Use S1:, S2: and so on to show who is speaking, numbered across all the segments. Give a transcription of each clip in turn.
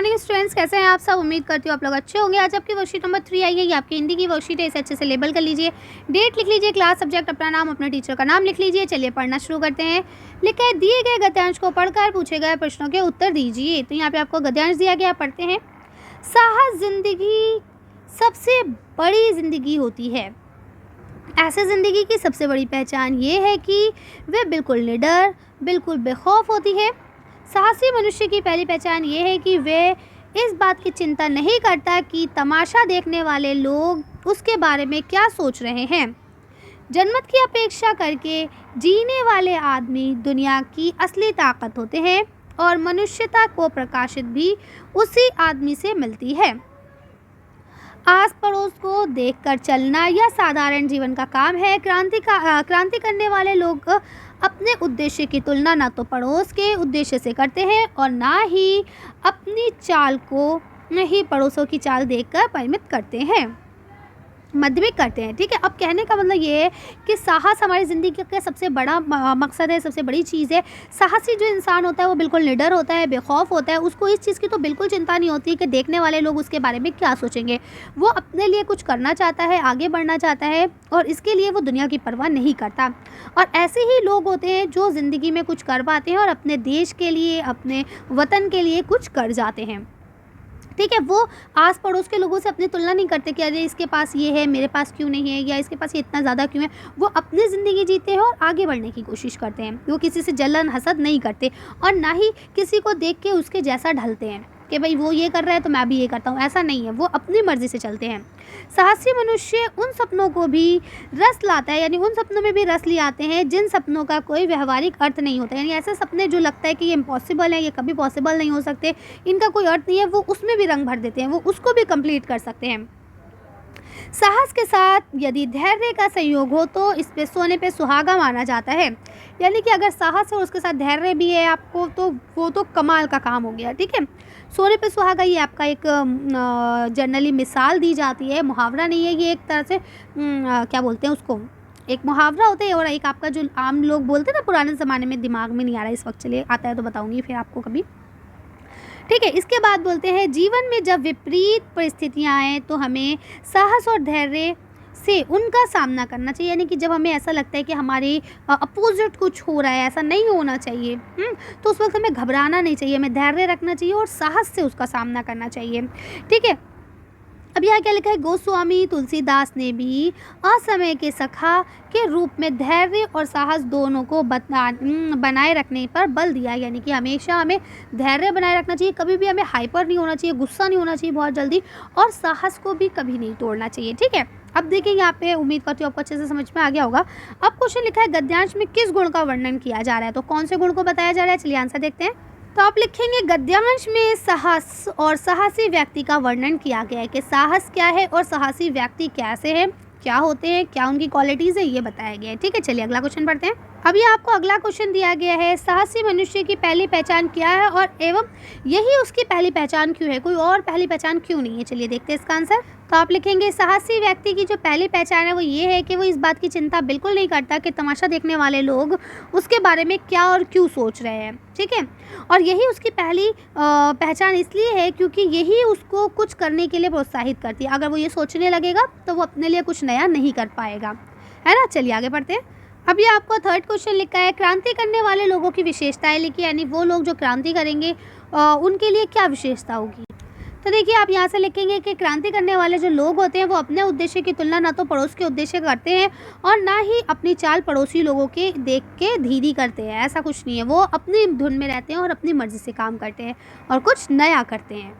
S1: Morning students, कैसे हैं आप सब। उम्मीद करती हूँ आप लोग अच्छे होंगे। आज आपकी वर्कशीट नंबर 3 आई है। ये आपकी हिंदी की वर्कशीट है। इसे अच्छे से लेबल कर लीजिए, डेट लिख लीजिए, क्लास, सब्जेक्ट, अपना नाम, अपने टीचर का नाम लिख लीजिए। चलिए पढ़ना शुरू करते हैं। लिखा है, दिए गए गद्यांश को पढ़कर पूछे गए प्रश्नों के उत्तर दीजिए। तो यहाँ पे आपको गद्यांश दिया गया, पढ़ते हैं। साहस जिंदगी सबसे बड़ी जिंदगी होती है। ऐसे ज़िंदगी की सबसे बड़ी पहचान ये है कि वे बिल्कुल निडर, बिल्कुल बेखौफ होती है। साहसी मनुष्य की पहली पहचान ये है कि वे इस बात की चिंता नहीं करता कि तमाशा देखने वाले लोग उसके बारे में क्या सोच रहे हैं। जनमत की अपेक्षा करके जीने वाले आदमी दुनिया की असली ताकत होते हैं और मनुष्यता को प्रकाशित भी उसी आदमी से मिलती है। आस पड़ोस को देखकर चलना यह साधारण जीवन का काम है। क्रांति करने वाले लोग अपने उद्देश्य की तुलना ना तो पड़ोस के उद्देश्य से करते हैं और ना ही अपनी चाल को नहीं पड़ोसों की चाल देखकर परिमित करते हैं, मध्यमिक करते हैं। ठीक है, अब कहने का मतलब ये है कि साहस हमारी ज़िंदगी का सबसे बड़ा मकसद है, सबसे बड़ी चीज़ है। साहसी जो इंसान होता है वो बिल्कुल निडर होता है, बेखौफ होता है। उसको इस चीज़ की तो बिल्कुल चिंता नहीं होती कि देखने वाले लोग उसके बारे में क्या सोचेंगे। वो अपने लिए कुछ करना चाहता है, आगे बढ़ना चाहता है और इसके लिए वो दुनिया की परवाह नहीं करता। और ऐसे ही लोग होते हैं जो ज़िंदगी में कुछ कर पाते हैं और अपने देश के लिए, अपने वतन के लिए कुछ कर जाते हैं। ठीक है, वो आस पड़ोस के लोगों से अपनी तुलना नहीं करते कि अरे इसके पास ये है, मेरे पास क्यों नहीं है, या इसके पास ये इतना ज़्यादा क्यों है। वो अपनी ज़िंदगी जीते हैं और आगे बढ़ने की कोशिश करते हैं। वो किसी से जलन हसद नहीं करते और ना ही किसी को देख के उसके जैसा ढलते हैं कि भाई वो ये कर रहा है तो मैं भी ये करता हूँ। ऐसा नहीं है, वो अपनी मर्ज़ी से चलते हैं। साहसी मनुष्य उन सपनों को भी रस लाता है, यानी उन सपनों में भी रस ले आते हैं जिन सपनों का कोई व्यवहारिक अर्थ नहीं होता। यानी ऐसे सपने जो लगता है कि ये इम्पॉसिबल है, ये कभी पॉसिबल नहीं हो सकते, इनका कोई अर्थ नहीं है, वो उसमें भी रंग भर देते हैं, वो उसको भी कंप्लीट कर सकते हैं। साहस के साथ यदि धैर्य का संयोग हो तो इस पे सोने पे सुहागा माना जाता है। यानी कि अगर साहस है और उसके साथ धैर्य भी है आपको, तो वो तो कमाल का काम हो गया। ठीक है, सोने पे सुहागा ये आपका एक जनरली मिसाल दी जाती है, मुहावरा नहीं है ये। एक तरह से क्या बोलते हैं उसको, एक मुहावरा होता है और एक आपका जो आम लोग बोलते हैं ना पुराने ज़माने में, दिमाग में नहीं आ रहा इस वक्त, चलिए आता है तो बताऊँगी फिर आपको कभी। ठीक है, इसके बाद बोलते हैं, जीवन में जब विपरीत परिस्थितियां आएँ तो हमें साहस और धैर्य से उनका सामना करना चाहिए। यानी कि जब हमें ऐसा लगता है कि हमारे अपोजिट कुछ हो रहा है, ऐसा नहीं होना चाहिए, तो उस वक्त हमें घबराना नहीं चाहिए, हमें धैर्य रखना चाहिए और साहस से उसका सामना करना चाहिए। ठीक है, अब यहाँ क्या लिखा है, गोस्वामी तुलसीदास ने भी असमय के सखा के रूप में धैर्य और साहस दोनों को बनाए रखने पर बल दिया। यानी कि हमेशा हमें धैर्य बनाए रखना चाहिए, कभी भी हमें हाइपर नहीं होना चाहिए, गुस्सा नहीं होना चाहिए बहुत जल्दी, और साहस को भी कभी नहीं तोड़ना चाहिए। ठीक है, अब देखिए यहाँ पे उम्मीद करती हूँ आपको अच्छे से समझ में आ गया होगा। अब क्वेश्चन लिखा है, गद्यांश में किस गुण का वर्णन किया जा रहा है, तो कौन से गुण को बताया जा रहा है, चलिए आंसर देखते हैं। तो आप लिखेंगे, गद्यांश में साहस और साहसी व्यक्ति का वर्णन किया गया है कि साहस क्या है और साहसी व्यक्ति कैसे हैं, क्या होते हैं, क्या उनकी क्वालिटीज़ है, ये बताया गया है। ठीक है, चलिए अगला क्वेश्चन पढ़ते हैं। अभी आपको अगला क्वेश्चन दिया गया है, साहसी मनुष्य की पहली पहचान क्या है और एवं यही उसकी पहली पहचान क्यों है, कोई और पहली पहचान क्यों नहीं है। चलिए देखते हैं इसका आंसर। तो आप लिखेंगे, साहसी व्यक्ति की जो पहली पहचान है वो ये है कि वो इस बात की चिंता बिल्कुल नहीं करता कि तमाशा देखने वाले लोग उसके बारे में क्या और क्यों सोच रहे हैं। ठीक है, और यही उसकी पहली पहचान इसलिए है क्योंकि यही उसको कुछ करने के लिए प्रोत्साहित करती है। अगर वो ये सोचने लगेगा तो वो अपने लिए कुछ नया नहीं कर पाएगा, है ना। चलिए आगे बढ़ते हैं। अभी आपको थर्ड क्वेश्चन लिखा है, क्रांति करने वाले लोगों की विशेषताएं लिखी, यानी वो लोग जो क्रांति करेंगे उनके लिए क्या विशेषता होगी। तो देखिए आप यहाँ से लिखेंगे कि क्रांति करने वाले जो लोग होते हैं वो अपने उद्देश्य की तुलना ना तो पड़ोस के उद्देश्य करते हैं और ना ही अपनी चाल पड़ोसी लोगों के देख के धीरी करते हैं। ऐसा कुछ नहीं है, वो अपनी धुन में रहते हैं और अपनी मर्जी से काम करते हैं और कुछ नया करते हैं।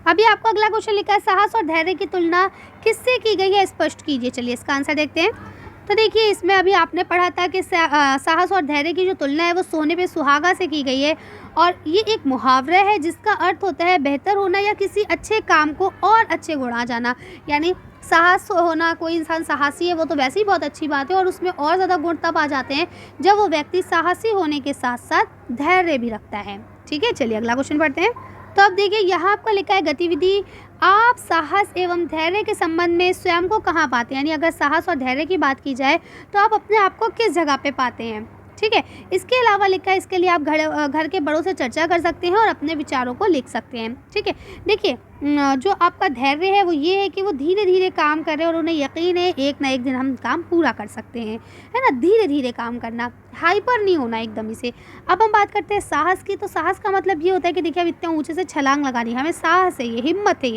S1: अभी आपको अगला क्वेश्चन लिखा है, साहस और धैर्य की तुलना किससे की गई है, स्पष्ट कीजिए। चलिए इसका आंसर देखते हैं। तो देखिए इसमें अभी आपने पढ़ा था कि साहस और धैर्य की जो तुलना है वो सोने पे सुहागा से की गई है और ये एक मुहावरा है जिसका अर्थ होता है बेहतर होना या किसी अच्छे काम को और अच्छे गुणा जाना। यानी साहस होना, कोई इंसान साहसी है वो तो वैसे ही बहुत अच्छी बात है और उसमें और ज़्यादा गुण तब आ जाते हैं जब वो व्यक्ति साहसी होने के साथ साथ धैर्य भी रखता है। ठीक है, चलिए अगला क्वेश्चन पढ़ते हैं। तो अब देखिए यहाँ आपका लिखा है, गतिविधि आप साहस एवं धैर्य के संबंध में स्वयं को कहाँ पाते हैं। यानी अगर साहस और धैर्य की बात की जाए तो आप अपने आप को किस जगह पे पाते हैं। ठीक है। इसके अलावा लिखा है इसके लिए आप घर के बड़ों से चर्चा कर सकते हैं और अपने विचारों को लिख सकते हैं। ठीक है, देखिए जो आपका धैर्य है वो ये है कि वो धीरे धीरे काम कर रहे हैं और उन्हें यकीन है एक ना एक दिन हम काम पूरा कर सकते हैं, है ना। धीरे धीरे काम करना, हाइपर नहीं होना एकदम से। अब हम बात करते हैं साहस की। तो साहस का मतलब ये होता है कि देखिए अब इतने ऊंचे से छलांग लगानी, हमें साहस है, ये हिम्मत है,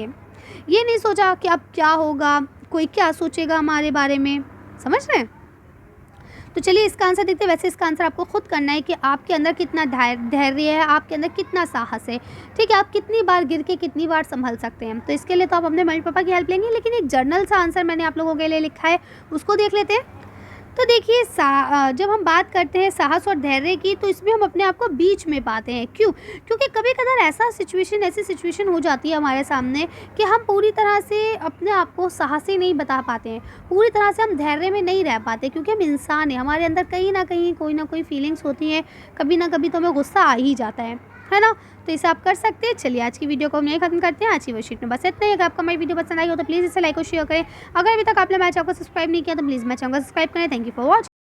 S1: ये नहीं सोचा कि अब क्या होगा, कोई क्या सोचेगा हमारे बारे में, समझ रहे हैं। तो चलिए इसका आंसर देखते हैं। वैसे इसका आंसर आपको खुद करना है कि आपके अंदर कितना धैर्य है, आपके अंदर कितना साहस है। ठीक है, आप कितनी बार गिर के कितनी बार संभल सकते हैं। तो इसके लिए तो आप अपने मम्मी पापा की हेल्प लेंगे, लेकिन एक जर्नल सा आंसर मैंने आप लोगों के लिए लिखा है, उसको देख लेते हैं। तो देखिए जब हम बात करते हैं साहस और धैर्य की, तो इसमें हम अपने आप को बीच में पाते हैं। क्यों? क्योंकि कभी कभार ऐसी सिचुएशन हो जाती है हमारे सामने कि हम पूरी तरह से अपने आप को साहसी नहीं बता पाते हैं, पूरी तरह से हम धैर्य में नहीं रह पाते, क्योंकि हम इंसान हैं, हमारे अंदर कहीं ना कहीं कोई ना कोई फीलिंग्स होती हैं, कभी ना कभी तो हमें गुस्सा आ ही जाता है ना। तो इसे आप कर सकते हैं। चलिए आज की वीडियो को हम यहीं खत्म करते हैं। आज की वर्कशीट में बस इतना ही। अगर आपको हमारी वीडियो पसंद आई हो तो प्लीज़ इसे लाइक और शेयर करें। अगर अभी तक आपने मेरे चैनल को सब्सक्राइब नहीं किया तो प्लीज़ मेरे चैनल को सब्सक्राइब करें। Thank you for watching.